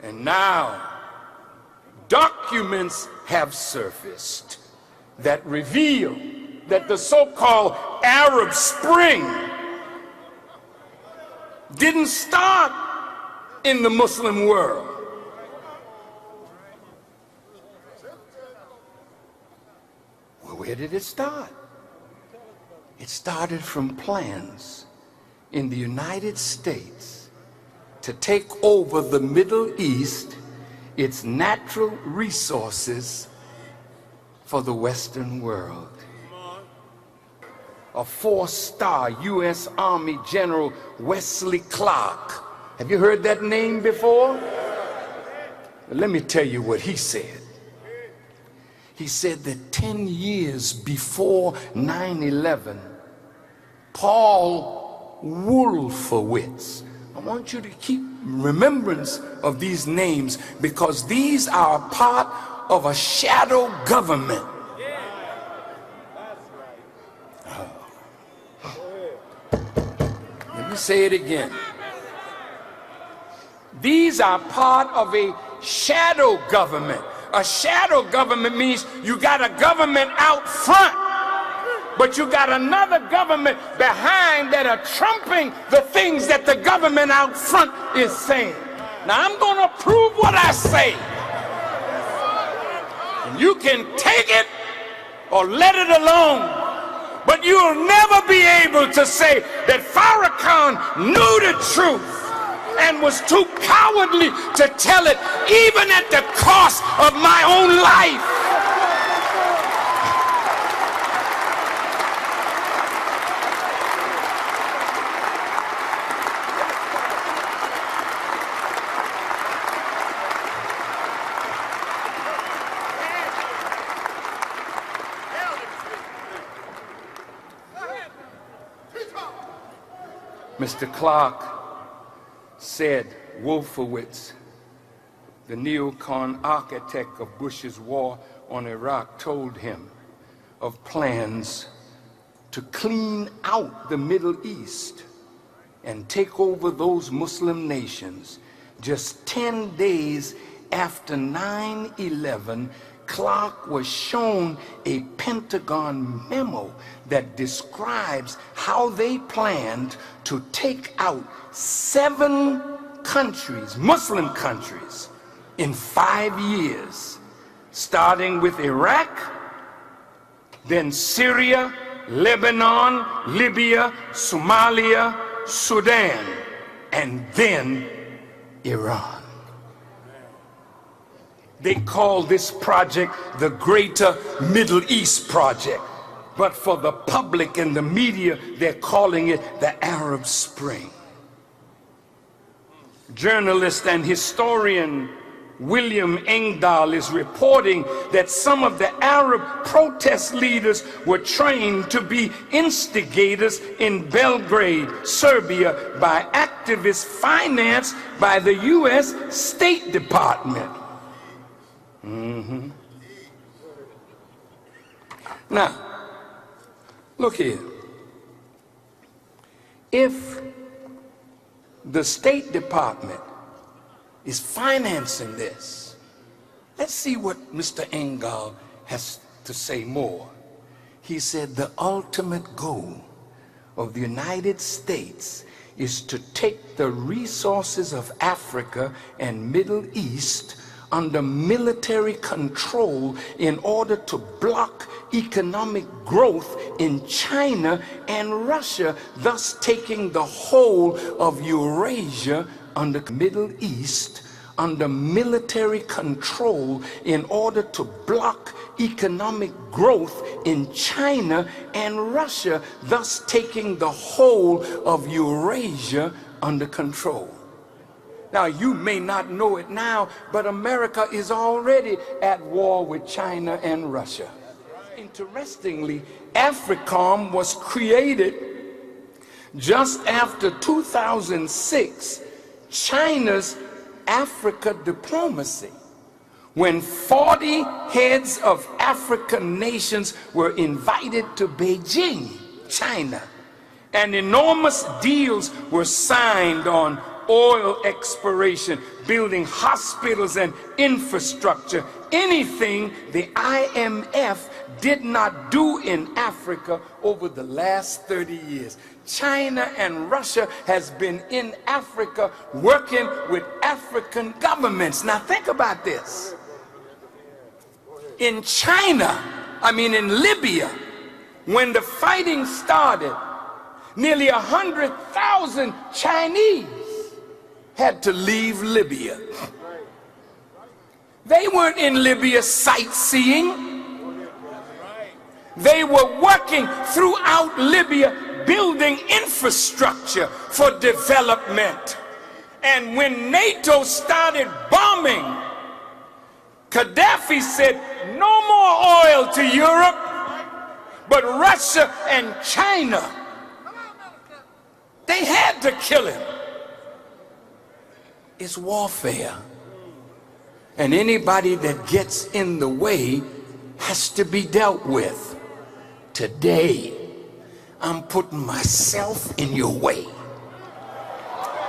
And now documents have surfaced that reveal that the so-called Arab Spring didn't start in the Muslim world. Well, where did it start? It started from plans in the United States to take over the Middle East, its natural resources, for the Western world. A 4-star U.S. Army General Wesley Clark. Have you heard that name before? Well, let me tell you what he said. He said that 10 years before 9/11, Paul Wolfowitz, I want you to keep remembrance of these names because these are part of a shadow government. Let me say it again. These are part of a shadow government. A shadow government means you got a government out front, but you got another government behind that are trumping the things that the government out front is saying. Now I'm going to prove what I say. And you can take it or let it alone, but you'll never be able to say that Farrakhan knew the truth and was too cowardly to tell it, even at the cost of my own life. Mr. Clark said Wolfowitz, the neocon architect of Bush's war on Iraq, told him of plans to clean out the Middle East and take over those Muslim nations. Just 10 days after 9/11, Clark was shown a Pentagon memo that describes how they planned to take out 7 countries, Muslim countries, in 5 years, starting with Iraq, then Syria, Lebanon, Libya, Somalia, Sudan, and then Iran. They call this project the Greater Middle East Project, but for the public and the media, they're calling it the Arab Spring. Journalist and historian William Engdahl is reporting that some of the Arab protest leaders were trained to be instigators in Belgrade, Serbia, by activists financed by the U.S. State Department. Now, look here. If the State Department is financing this, let's see what Mr. Engdahl has to say more. He said the ultimate goal of the United States is to take the resources of Africa and Middle East under military control in order to block economic growth in China and Russia, thus taking the whole of Eurasia under Middle East under military control in order to block economic growth in China and Russia, thus taking the whole of Eurasia under control. Now, you may not know it now, but America is already at war with China and Russia. Interestingly, AFRICOM was created just after 2006, China's Africa diplomacy, when 40 heads of African nations were invited to Beijing, China, and enormous deals were signed on oil exploration, building hospitals and infrastructure, anything the IMF did not do in Africa over the last 30 years. China and Russia has been in Africa working with African governments. Now think about this. In in Libya, when the fighting started, nearly 100,000 Chinese had to leave Libya. They weren't in Libya sightseeing. They were working throughout Libya, building infrastructure for development. And when NATO started bombing, Gaddafi said, no more oil to Europe, but Russia and China, they had to kill him. It's warfare. And anybody that gets in the way has to be dealt with. Today, I'm putting myself in your way.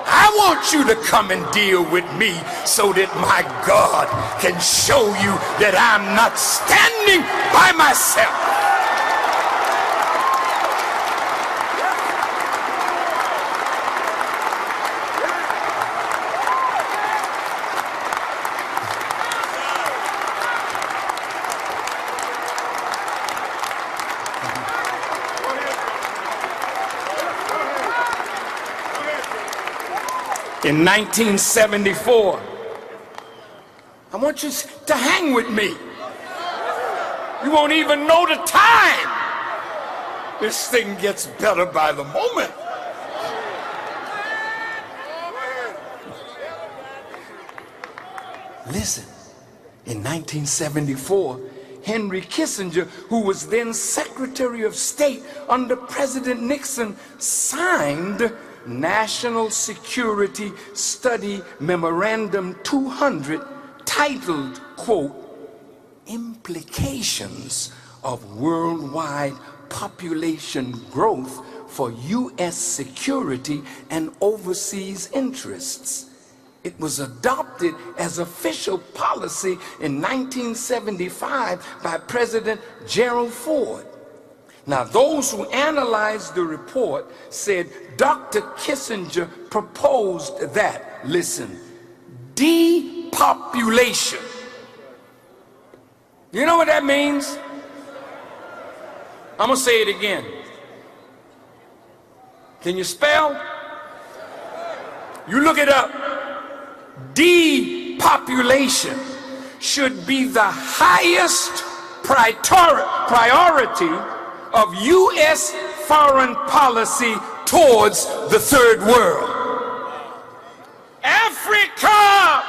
I want you to come and deal with me so that my God can show you that I'm not standing by myself. In 1974, I want you to hang with me. You won't even know the time. This thing gets better by the moment. Listen, in 1974, Henry Kissinger, who was then Secretary of State under President Nixon, signed National Security Study Memorandum 200, titled, quote, Implications of Worldwide Population Growth for U.S. Security and Overseas Interests. It was adopted as official policy in 1975 by President Gerald Ford. Now, those who analyzed the report said Dr. Kissinger proposed that, listen, depopulation. You know what that means? I'm going to say it again. Can you spell? You look it up. Depopulation should be the highest priority of U.S. foreign policy towards the third world. Africa,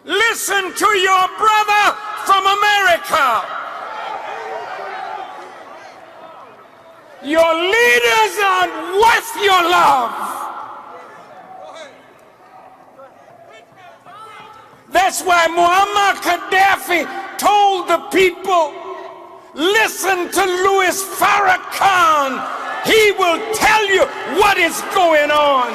listen to your brother from America. Your leaders aren't worth your love. That's why Muammar Gaddafi told the people, listen to Louis Farrakhan. He will tell you what is going on.